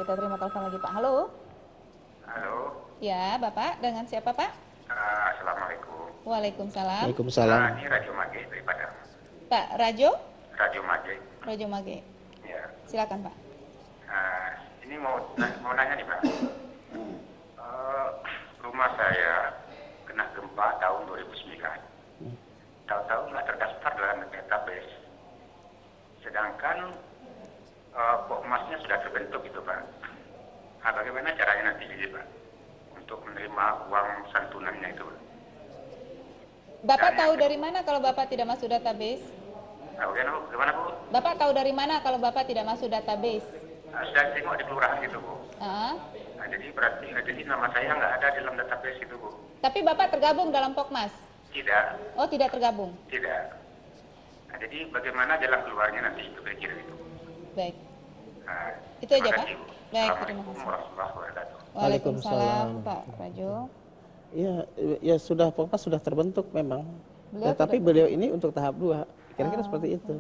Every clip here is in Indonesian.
kita terima telepon lagi Pak. Halo. Halo. Ya, Bapak dengan siapa Pak? Assalamualaikum. Waalaikumsalam. Waalaikumsalam. Ini Radio Mage dari Padang. Pak Rajo? Radio Mage. Rajo Mage. Ya. Silakan Pak. Ini mau nanya nih Pak. Rumah saya kena gempa tahun 2009. Tahu-tahu nggak terdaftar dalam database. Sedangkan pokmasnya sudah terbentuk gitu Pak. Bagaimana caranya nanti ini Pak untuk menerima uang santunannya itu Pak? Bapak tahu dari mana kalau Bapak tidak masuk database? Gimana Bu? Bapak tahu dari mana kalau Bapak tidak masuk database? Saya tengok di kelurahan gitu Bu. Ah. Nah, jadi nama saya nggak ada dalam database itu Bu. Tapi Bapak tergabung dalam Pokmas? Tidak. Oh, tidak tergabung? Tidak. Nah, jadi bagaimana jalan keluarnya nanti itu kira-kira itu? Baik. Nah, Itu aja Pak? kasih, Bu. Baik, terima Assalamualaikum kasih. warahmatullahi wabarakatuh. Waalaikumsalam Pak Rajo. Ya sudah Pokmas sudah terbentuk memang. Beliau Tapi beliau ini untuk tahap 2. Kira-kira seperti itu.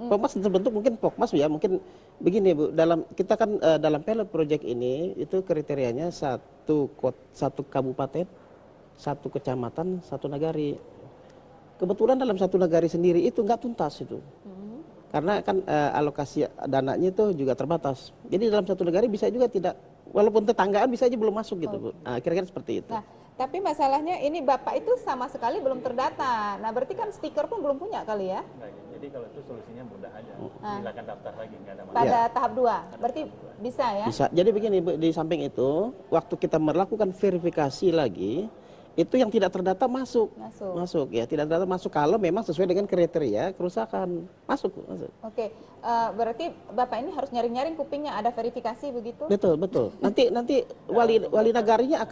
Pokmas terbentuk mungkin Pokmas ya mungkin begini Bu, kita kan dalam pilot project ini itu kriterianya satu kabupaten, satu kecamatan, satu nagari. Kebetulan dalam satu nagari sendiri itu nggak tuntas itu. Karena kan alokasi dananya itu juga terbatas. Jadi dalam satu negara bisa juga tidak, walaupun tetanggaan bisa aja belum masuk gitu Bu. Nah, kira-kira seperti itu. Nah, tapi masalahnya ini Bapak itu sama sekali belum terdata. Nah, berarti kan stiker pun belum punya kali ya? Jadi kalau itu solusinya mudah aja. Silakan daftar lagi, nggak ada masalah. Pada tahap 2, berarti bisa ya? Bisa. Jadi begini Bu, di samping itu, waktu kita melakukan verifikasi lagi, itu yang tidak terdata masuk. Ya, tidak terdata masuk kalau memang sesuai dengan kriteria kerusakan. Masuk. Oke, berarti Bapak ini harus nyaring-nyaring kupingnya, ada verifikasi begitu? Betul. Nanti wali negarinya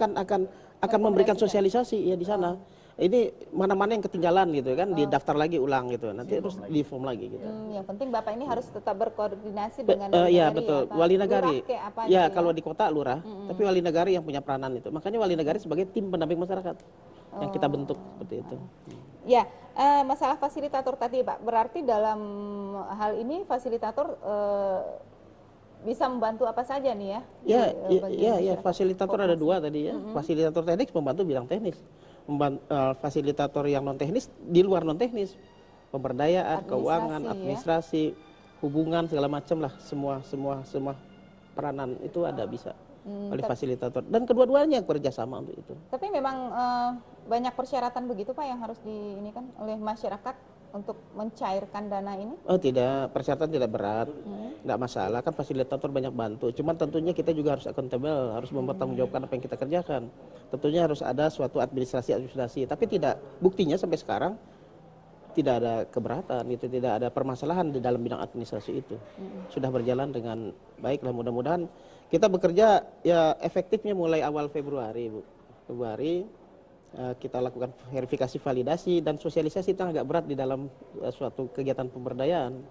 akan memberikan sosialisasi ya di sana. Ini mana-mana yang ketinggalan gitu kan, didaftar lagi ulang gitu. Nanti harus di form lagi gitu. Yang penting Bapak ini harus tetap berkoordinasi dengan Iya betul, wali negari. Ya, kalau di kota lurah, tapi wali negari yang punya peranan itu. Makanya wali negari sebagai tim pendamping masyarakat yang kita bentuk seperti itu. Ya, masalah fasilitator tadi Pak, berarti dalam hal ini fasilitator bisa membantu apa saja nih ya? Ya, fasilitator ada 2 tadi ya. Fasilitator teknis membantu bidang teknis. Fasilitator yang non teknis di luar non teknis, pemberdayaan, keuangan, administrasi, hubungan segala macam lah, semua peranan itu ada bisa oleh fasilitator, dan kedua-duanya kerjasama untuk itu. Tapi memang banyak persyaratan begitu Pak yang harus diinikan oleh masyarakat untuk mencairkan dana ini? Oh tidak, persyaratan tidak berat, nggak masalah, kan fasilitator banyak bantu. Cuman tentunya kita juga harus accountable, harus mempertanggungjawabkan apa yang kita kerjakan. Tentunya harus ada suatu administrasi, tapi tidak, buktinya sampai sekarang tidak ada keberatan, gitu, tidak ada permasalahan di dalam bidang administrasi itu. Sudah berjalan dengan baik lah, mudah-mudahan kita bekerja ya efektifnya mulai awal Februari Bu. Kita lakukan verifikasi, validasi, dan sosialisasi itu agak berat di dalam suatu kegiatan pemberdayaan.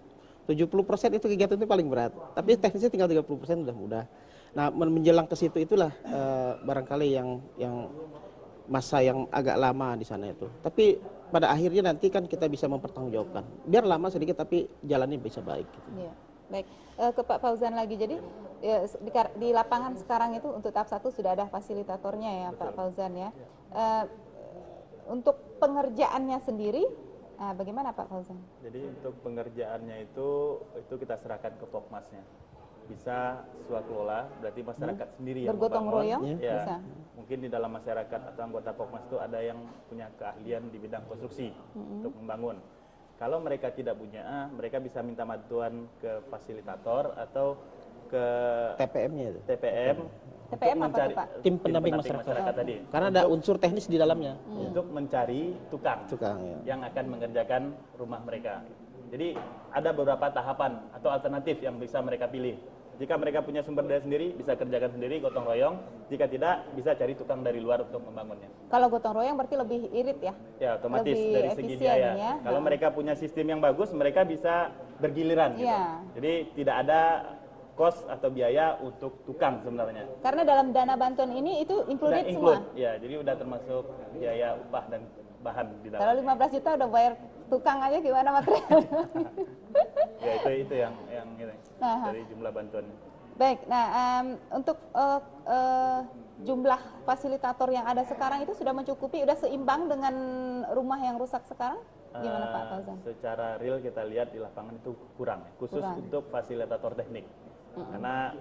70% itu kegiatan itu paling berat, tapi teknisnya tinggal 30% sudah mudah. Nah, menjelang ke situ itulah barangkali yang masa yang agak lama di sana itu. Tapi pada akhirnya nanti kan kita bisa mempertanggungjawabkan. Biar lama sedikit tapi jalannya bisa baik. Gitu. Iya, baik. Ke Pak Fauzan lagi. Jadi ya, di lapangan sekarang itu untuk tahap 1 sudah ada fasilitatornya ya Pak Fauzan ya. Untuk pengerjaannya sendiri bagaimana Pak Fauzan? Jadi untuk pengerjaannya itu kita serahkan ke Pokmasnya. Bisa swakelola, berarti masyarakat sendiri yang bergotong royong ya, bisa. Mungkin di dalam masyarakat atau anggota Pokmas itu ada yang punya keahlian di bidang konstruksi untuk membangun. Kalau mereka tidak punya, mereka bisa minta bantuan ke fasilitator atau ke TPM-nya itu. TPM apa mencari tuh, Pak? Tim pendamping masyarakat tadi. Karena ada unsur teknis di dalamnya. Untuk mencari tukang Ya. yang akan mengerjakan rumah mereka. Jadi ada beberapa tahapan atau alternatif yang bisa mereka pilih. Jika mereka punya sumber daya sendiri, bisa kerjakan sendiri, gotong royong. Jika tidak, bisa cari tukang dari luar untuk membangunnya. Kalau gotong royong berarti lebih irit ya? Ya, otomatis lebih dari segi biaya. ya? Kalau mereka punya sistem yang bagus, mereka bisa bergiliran. Gitu. Jadi tidak ada kos atau biaya untuk tukang sebenarnya. Karena dalam dana bantuan ini itu included semua? Ya, jadi udah termasuk biaya upah dan bahan di dalam. Kalau 15 juta udah bayar tukang aja gimana material? Ya itu yang dari jumlah bantuan. Baik, nah untuk jumlah fasilitator yang ada sekarang itu sudah mencukupi, sudah seimbang dengan rumah yang rusak sekarang? Gimana Pak Fauzan? Secara real kita lihat di lapangan itu kurang, khusus Kurang. untuk fasilitator teknik. Karena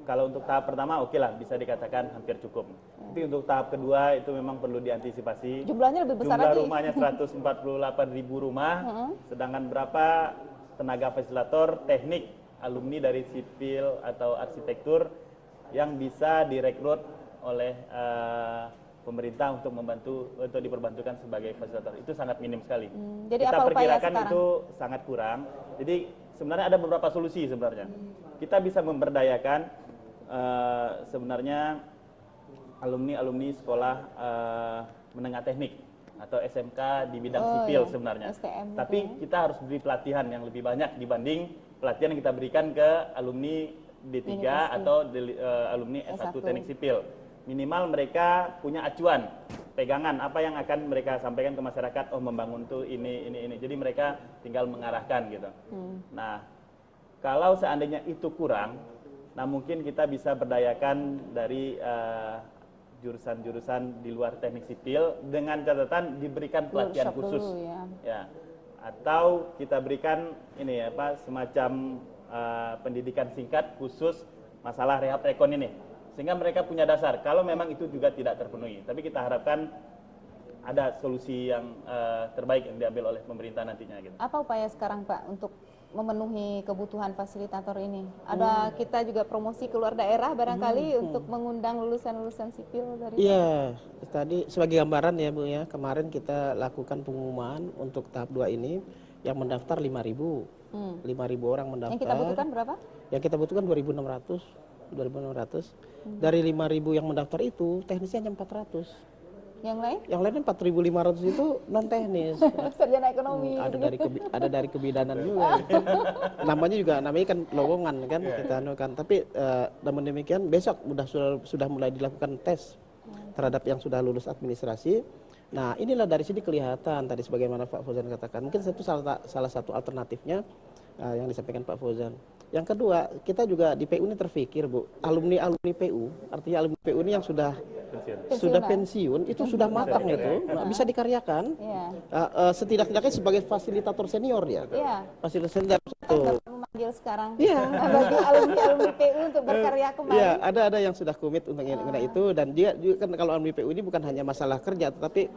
kalau untuk tahap pertama oke lah, bisa dikatakan hampir cukup. Tapi untuk tahap kedua itu memang perlu diantisipasi. Jumlahnya lebih besar Jumlah lagi. rumahnya 148.000 rumah, sedangkan berapa tenaga fasilitator teknik, alumni dari sipil atau arsitektur yang bisa direkrut oleh pemerintah untuk diperbantukan sebagai fasilitator, itu sangat minim sekali. Jadi Kita apa upaya perkirakan sekarang? itu sangat kurang. Jadi sebenarnya ada beberapa solusi sebenarnya. Kita bisa memberdayakan sebenarnya alumni sekolah menengah teknik atau SMK di bidang sipil iya. sebenarnya. STM gitu Tapi kita harus beri pelatihan yang lebih banyak dibanding pelatihan yang kita berikan ke alumni D3 Universitas. atau alumni S1 teknik sipil. Minimal mereka punya acuan, pegangan apa yang akan mereka sampaikan ke masyarakat. Oh, membangun tuh ini. Jadi mereka tinggal mengarahkan gitu. Nah, kalau seandainya itu kurang, nah mungkin kita bisa berdayakan dari jurusan-jurusan di luar teknik sipil dengan catatan diberikan pelatihan Workshop khusus. dulu, ya. Ya. Atau kita berikan ini semacam pendidikan singkat khusus masalah rehab rekon ini, sehingga mereka punya dasar kalau memang itu juga tidak terpenuhi. Tapi kita harapkan ada solusi yang terbaik yang diambil oleh pemerintah nantinya gitu. Apa upaya sekarang Pak untuk memenuhi kebutuhan fasilitator ini? Ada kita juga promosi keluar daerah barangkali untuk mengundang lulusan-lulusan sipil dari. Iya, tadi sebagai gambaran ya Bu ya, kemarin kita lakukan pengumuman untuk tahap 2 ini yang mendaftar 5.000. 5.000 orang mendaftar. Yang kita butuhkan berapa? Yang kita butuhkan 2.600. Dari 5.000 yang mendaftar itu teknisnya hanya 400. Yang lain? Yang lainnya 4.500 itu non teknis. Sarjana ekonomi. Ada dari kebidanan juga. namanya kan lowongan kan kita anukan. Tapi namun demikian besok sudah mulai dilakukan tes terhadap yang sudah lulus administrasi. Nah, inilah dari sini kelihatan tadi sebagaimana Pak Fauzan katakan. Mungkin itu salah satu alternatifnya yang disampaikan Pak Fauzan. Yang kedua, kita juga di PU ini terpikir, Bu, alumni PU, artinya alumni PU ini yang sudah pensiun itu sudah matang itu, bisa dikaryakan. Iya. Setidak-tidaknya sebagai fasilitator senior ya. Iya. Fasilitator senior itu. Memanggil sekarang. Iya. Bagi alumni PU untuk berkarya kembali. Iya, ada yang sudah komit untuk mengenai itu, dan dia juga kan kalau alumni PU ini bukan hanya masalah kerja, tetapi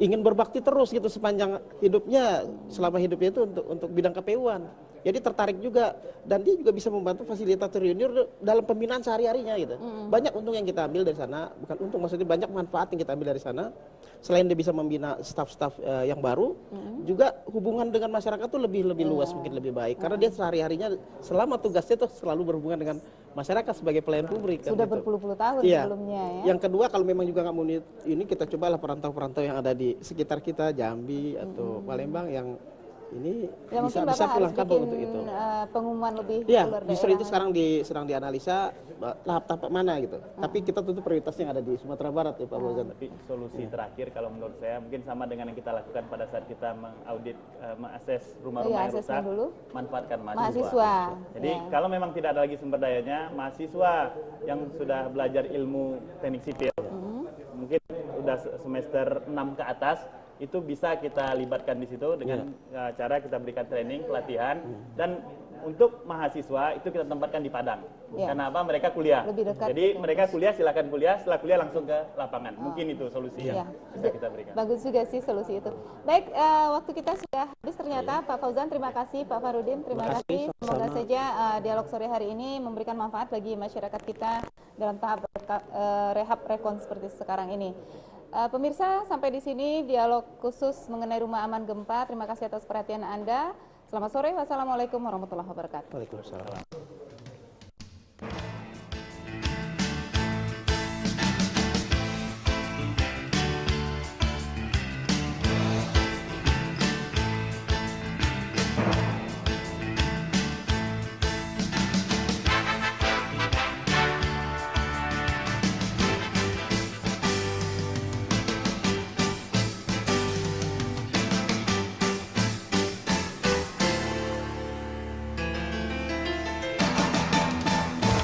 ingin berbakti terus gitu sepanjang hidupnya, selama hidupnya itu untuk bidang KPU-an. Jadi tertarik juga, dan dia juga bisa membantu fasilitator junior dalam pembinaan sehari-harinya gitu. Banyak untung yang kita ambil dari sana, bukan untung maksudnya banyak manfaat yang kita ambil dari sana. Selain dia bisa membina staf-staf yang baru, juga hubungan dengan masyarakat tuh lebih luas, mungkin lebih baik. Karena dia sehari-harinya selama tugasnya tuh selalu berhubungan dengan masyarakat sebagai pelayan publik. Sudah gitu. berpuluh-puluh tahun sebelumnya ya. Yang kedua, kalau memang juga nggak mau ini, kita cobalah perantau-perantau yang ada di sekitar kita, Jambi atau Palembang yang ini Ya, bisa mungkin Bapak harus pulang kampung bikin untuk itu. pengumuman lebih Iya, keluar justru daerah. itu sekarang sedang dianalisa tahap-tahap mana gitu. Tapi kita tentu prioritas yang ada di Sumatera Barat ya Pak Fauzan. Tapi solusi terakhir kalau menurut saya mungkin sama dengan yang kita lakukan pada saat kita mengaudit, mengakses rumah-rumah yang rusak, dulu. Manfaatkan Mahasiswa. Jadi kalau memang tidak ada lagi sumber dayanya, mahasiswa yang sudah belajar ilmu teknik sipil, mungkin udah semester 6 ke atas, itu bisa kita libatkan di situ dengan cara kita berikan training, pelatihan, dan untuk mahasiswa itu kita tempatkan di Padang. Karena apa? Mereka kuliah. Lebih dekat Jadi gitu. mereka kuliah, silakan kuliah, setelah kuliah langsung ke lapangan. Mungkin itu solusi yang bisa kita berikan. Bagus juga sih solusi itu. Baik, waktu kita sudah habis ternyata. Pak Fauzan, terima kasih. Pak Farudin, terima kasih. Semoga saja dialog sore hari ini memberikan manfaat bagi masyarakat kita dalam tahap rehab rekon seperti sekarang ini. Pemirsa, sampai di sini dialog khusus mengenai rumah aman gempa. Terima kasih atas perhatian Anda. Selamat sore. Wassalamualaikum warahmatullahi wabarakatuh. Waalaikumsalam.